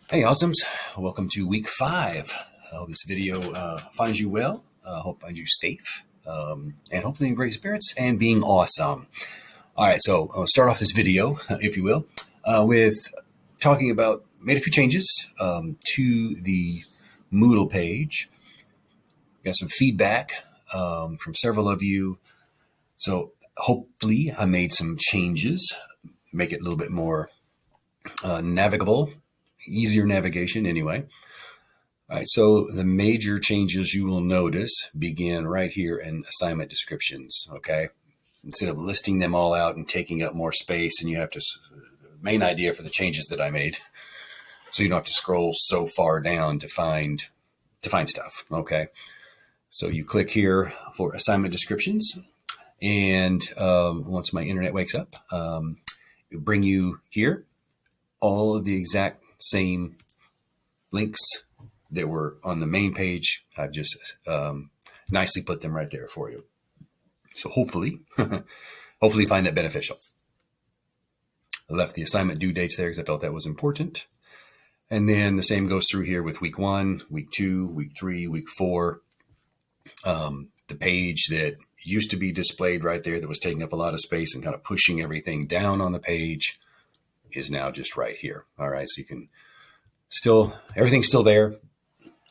Hey, Awesomes. Welcome to week 5. I hope this video finds you well. Hope finds you safe, and hopefully in great spirits and being awesome. All right, so I'll start off this video, if you will, with talking about, made a few changes to the Moodle page. Got some feedback from several of you. So hopefully I made some changes, make it a little bit more navigable, easier navigation anyway. All right, so the major changes you will notice begin right here in assignment descriptions, okay? Instead of listing them all out and taking up more space, and you have to, the main idea for the changes that I made, so you don't have to scroll so far down to find stuff, okay? So you click here for assignment descriptions, and once my internet wakes up, it'll bring you here all of the exact same links that were on the main page. I've just nicely put them right there for you. So hopefully you find that beneficial. I left the assignment due dates there because I felt that was important. And then the same goes through here with week 1, week 2, week 3, week 4. The page that used to be displayed right there that was taking up a lot of space and kind of pushing everything down on the page is now just right here. All right, so you can everything's still there.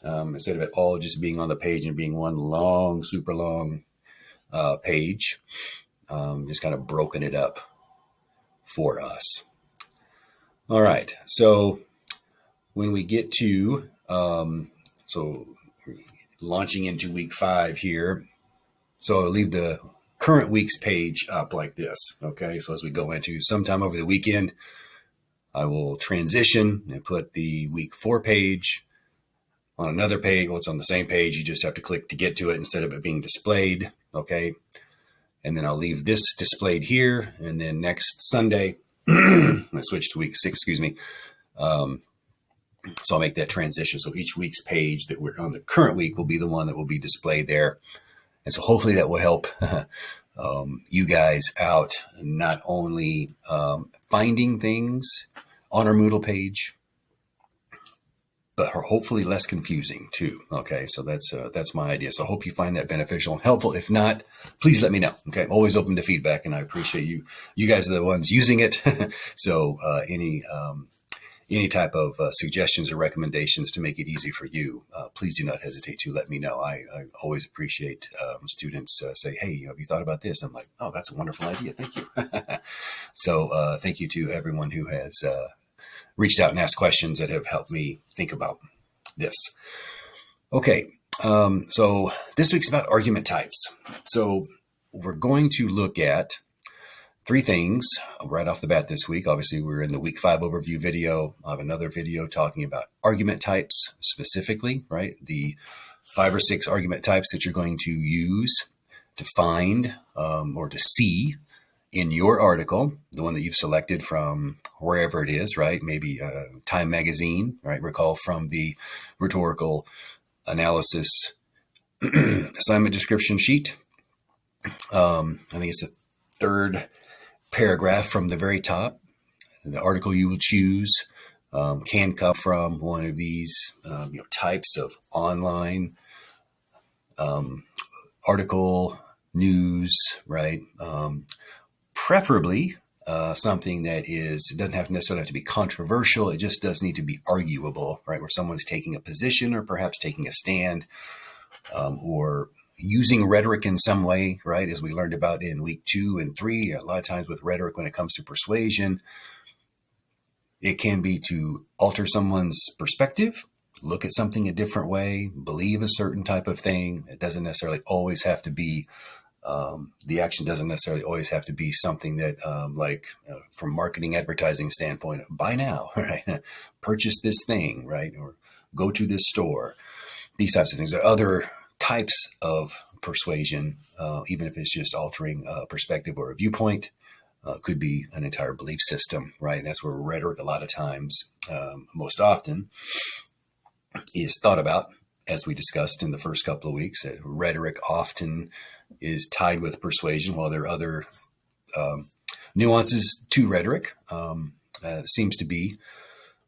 Instead of it all just being on the page and being one long, super long page, just kind of broken it up for us. All right, so when we get to, launching into week 5 here, so I'll leave the current week's page up like this, okay? So as we go into sometime over the weekend, I will transition and put the week 4 page on another page. Well, it's on the same page. You just have to click to get to it instead of it being displayed. Okay. And then I'll leave this displayed here. And then next Sunday, I switch to week 6, excuse me. So I'll make that transition. So each week's page that we're on the current week will be the one that will be displayed there. And so hopefully that will help you guys out, not only finding things on our Moodle page, but hopefully less confusing too. Okay, so that's my idea. So I hope you find that beneficial and helpful. If not, please let me know. Okay, I'm always open to feedback, and I appreciate you. You guys are the ones using it. So any type of suggestions or recommendations to make it easy for you, please do not hesitate to let me know. I always appreciate students say, "Hey, have you thought about this?" I'm like, "Oh, that's a wonderful idea. Thank you." So thank you to everyone who has reached out and asked questions that have helped me think about this. Okay, so this week's about argument types. So we're going to look at 3 things right off the bat this week. Obviously, we're in the week 5 overview video. I have another video talking about argument types specifically, right? The 5 or 6 argument types that you're going to use to find or to see in your article, the one that you've selected from wherever it is, right? Maybe Time Magazine, right? Recall from the rhetorical analysis assignment description sheet. I think it's the 3rd paragraph from the very top. The article you will choose can come from one of these types of online article, news, right? Preferably something that doesn't necessarily have to be controversial. It just does need to be arguable, right? Where someone's taking a position or perhaps taking a stand or using rhetoric in some way, right? As we learned about in week 2 and 3, a lot of times with rhetoric when it comes to persuasion, it can be to alter someone's perspective, look at something a different way, believe a certain type of thing. It doesn't necessarily always have to be the action doesn't necessarily always have to be something that, from marketing advertising standpoint, buy now, right? Purchase this thing, right? Or go to this store. These types of things. There are other types of persuasion, even if it's just altering a perspective or a viewpoint. Could be an entire belief system, right? And that's where rhetoric a lot of times, most often, is thought about. As we discussed in the first couple of weeks, that rhetoric often is tied with persuasion, while there are other nuances to rhetoric. Seems to be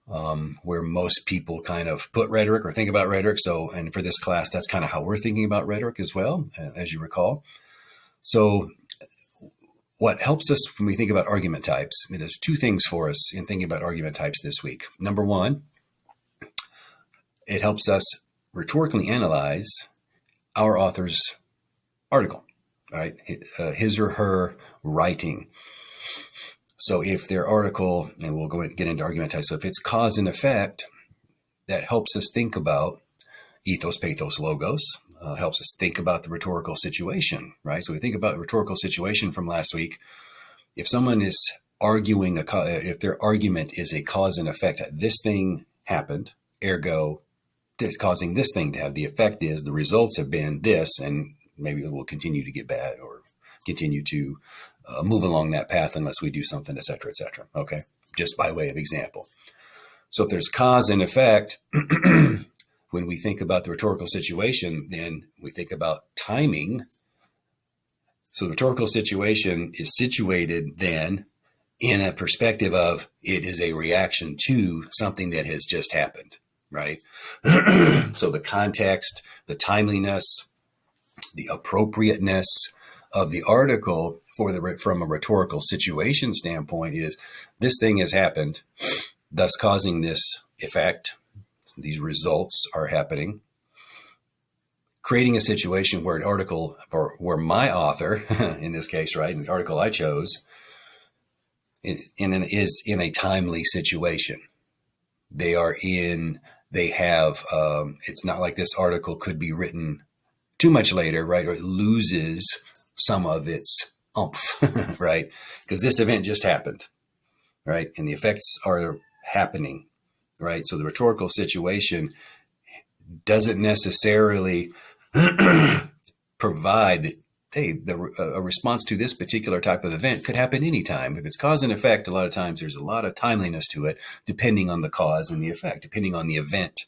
where most people kind of put rhetoric or think about rhetoric. So, and for this class, that's kind of how we're thinking about rhetoric as well, as you recall. So what helps us when we think about argument types, there's two things for us in thinking about argument types this week. Number one, it helps us rhetorically analyze our author's article, right? His or her writing. So if their article, and we'll go and get into argument types, so if it's cause and effect, that helps us think about ethos, pathos, logos, helps us think about the rhetorical situation, right? So we think about the rhetorical situation from last week. If someone is arguing, if their argument is a cause and effect, this thing happened, ergo, it's causing this thing to have. The effect is the results have been this, and maybe it will continue to get bad or continue to move along that path unless we do something, et cetera, okay? Just by way of example. So if there's cause and effect, when we think about the rhetorical situation, then we think about timing. So the rhetorical situation is situated then in a perspective of it is a reaction to something that has just happened, right? So the context, the timeliness, the appropriateness of the article from a rhetorical situation standpoint is this thing has happened, thus causing this effect. These results are happening, creating a situation where an article, or where my author, in this case, right, the article I chose, is in a timely situation. They have, it's not like this article could be written too much later, right, or it loses some of its oomph, right, because this event just happened, right, and the effects are happening. Right. So the rhetorical situation doesn't necessarily provide that, hey, a response to this particular type of event could happen anytime. If it's cause and effect, a lot of times there's a lot of timeliness to it, depending on the cause and the effect, depending on the event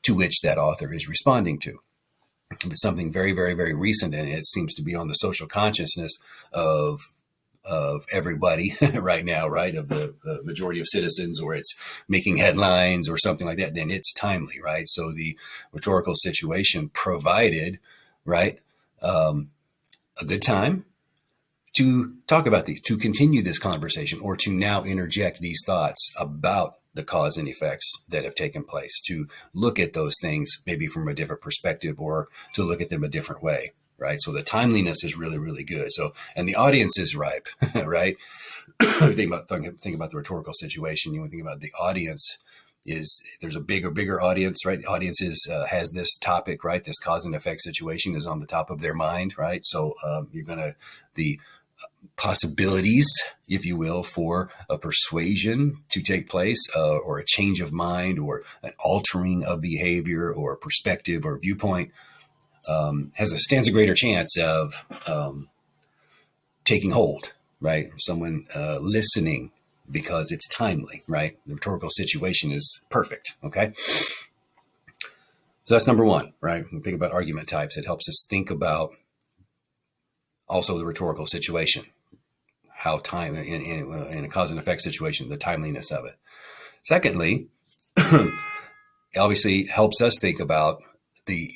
to which that author is responding to. If it's something very, very, very recent, and it seems to be on the social consciousness of everybody right now, right, of the majority of citizens, or it's making headlines or something like that, then it's timely, right? So the rhetorical situation provided, right, a good time to talk about these, to continue this conversation, or to now interject these thoughts about the cause and effects that have taken place, to look at those things maybe from a different perspective, or to look at them a different way. Right. So the timeliness is really, really good. So, and the audience is ripe, right? think about the rhetorical situation. You want to think about the audience there's a bigger audience, right? The audience has this topic, right? This cause and effect situation is on the top of their mind, right? So the possibilities, if you will, for a persuasion to take place, or a change of mind, or an altering of behavior, or perspective, or viewpoint, stands a greater chance of taking hold, right? Someone listening because it's timely, right? The rhetorical situation is perfect, okay? So that's number one, right? When we think about argument types, it helps us think about also the rhetorical situation, how time, in a cause and effect situation, the timeliness of it. Secondly, it obviously helps us think about the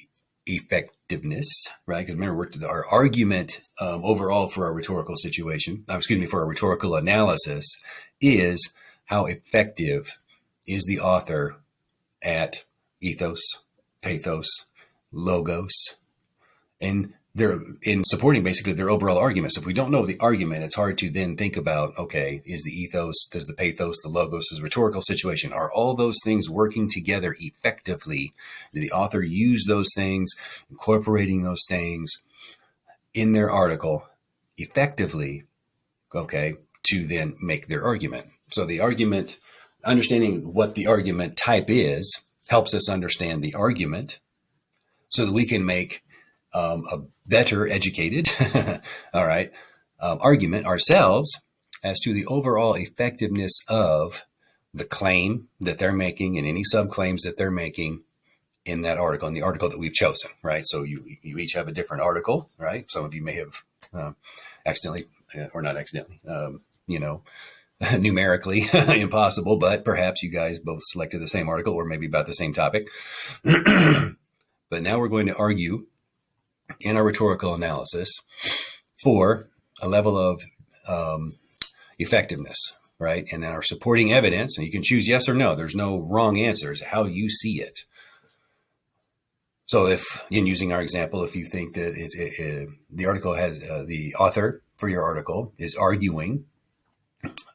effectiveness, right? Because remember, our argument overall for our rhetorical situation, for our rhetorical analysis, is how effective is the author at ethos, pathos, logos, and they're in supporting basically their overall argument. So if we don't know the argument, it's hard to then think about, okay, is the ethos, does the pathos, the logos, is the rhetorical situation, are all those things working together effectively? Did the author use those things, incorporating those things in their article effectively, okay, to then make their argument? So the argument, understanding what the argument type is, helps us understand the argument so that we can make a better educated, all right, argument ourselves as to the overall effectiveness of the claim that they're making and any subclaims that they're making in that article, in the article that we've chosen, right? So you each have a different article, right? Some of you may have accidentally, or not accidentally, numerically impossible, but perhaps you guys both selected the same article or maybe about the same topic. But now we're going to argue in our rhetorical analysis for a level of effectiveness, right? And then our supporting evidence, and you can choose yes or no. There's no wrong answers, how you see it. So if, in using our example, if you think that the article has, the author for your article is arguing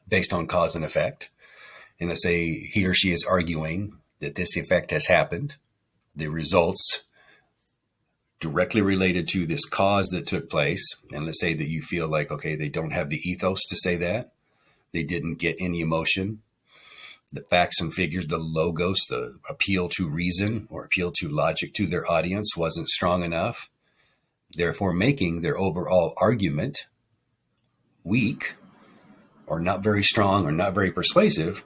based on cause and effect, and let's say he or she is arguing that this effect has happened, the results directly related to this cause that took place, and let's say that you feel like, okay, they don't have the ethos to say that, they didn't get any emotion, the facts and figures, the logos, the appeal to reason or appeal to logic to their audience wasn't strong enough, therefore making their overall argument weak or not very strong or not very persuasive,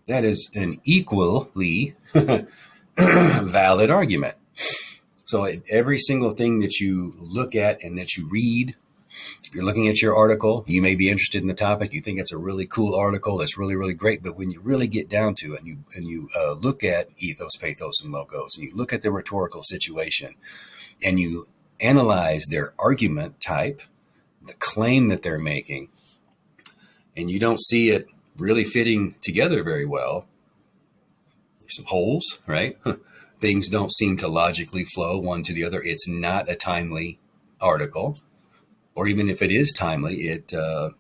that is an equally valid argument. So every single thing that you look at and that you read, if you're looking at your article, you may be interested in the topic. You think it's a really cool article. That's really, really great. But when you really get down to it and you look at ethos, pathos, and logos, and you look at the rhetorical situation and you analyze their argument type, the claim that they're making, and you don't see it really fitting together very well, there's some holes, right? Things don't seem to logically flow one to the other. It's not a timely article. Or even if it is timely, the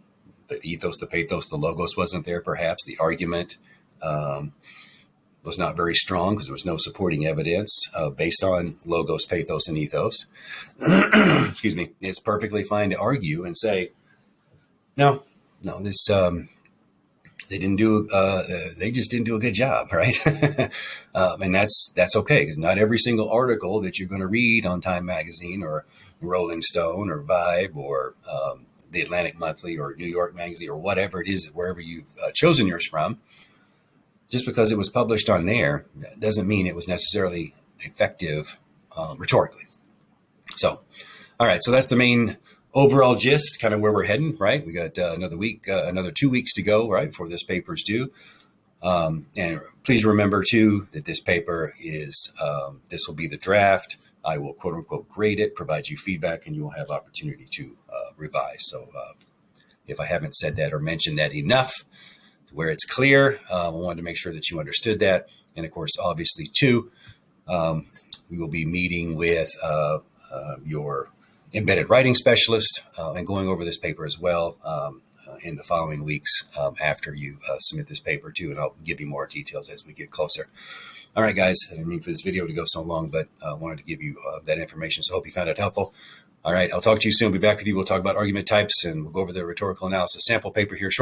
ethos, the pathos, the logos wasn't there, perhaps. The argument was not very strong because there was no supporting evidence based on logos, pathos, and ethos. Excuse me. It's perfectly fine to argue and say, no, this... they just didn't do a good job, right? And that's okay, because not every single article that you're going to read on Time Magazine or Rolling Stone or Vibe or the Atlantic Monthly or New York Magazine or whatever it is, wherever you've chosen yours from, just because it was published on there doesn't mean it was necessarily effective rhetorically. So, all right, so that's the main overall gist, kind of where we're heading, right? We got another 2 weeks to go, right, before this paper is due. And please remember, too, that this paper is, this will be the draft. I will, quote unquote, grade it, provide you feedback, and you will have opportunity to revise. So if I haven't said that or mentioned that enough, where it's clear, I wanted to make sure that you understood that. And of course, obviously, too, we will be meeting with your embedded writing specialist and going over this paper as well in the following weeks after you submit this paper too, and I'll give you more details as we get closer. All right, guys, I didn't mean for this video to go so long, but I wanted to give you that information, so I hope you found it helpful. All right, I'll talk to you soon. I'll be back with you. We'll talk about argument types, and we'll go over the rhetorical analysis sample paper here shortly.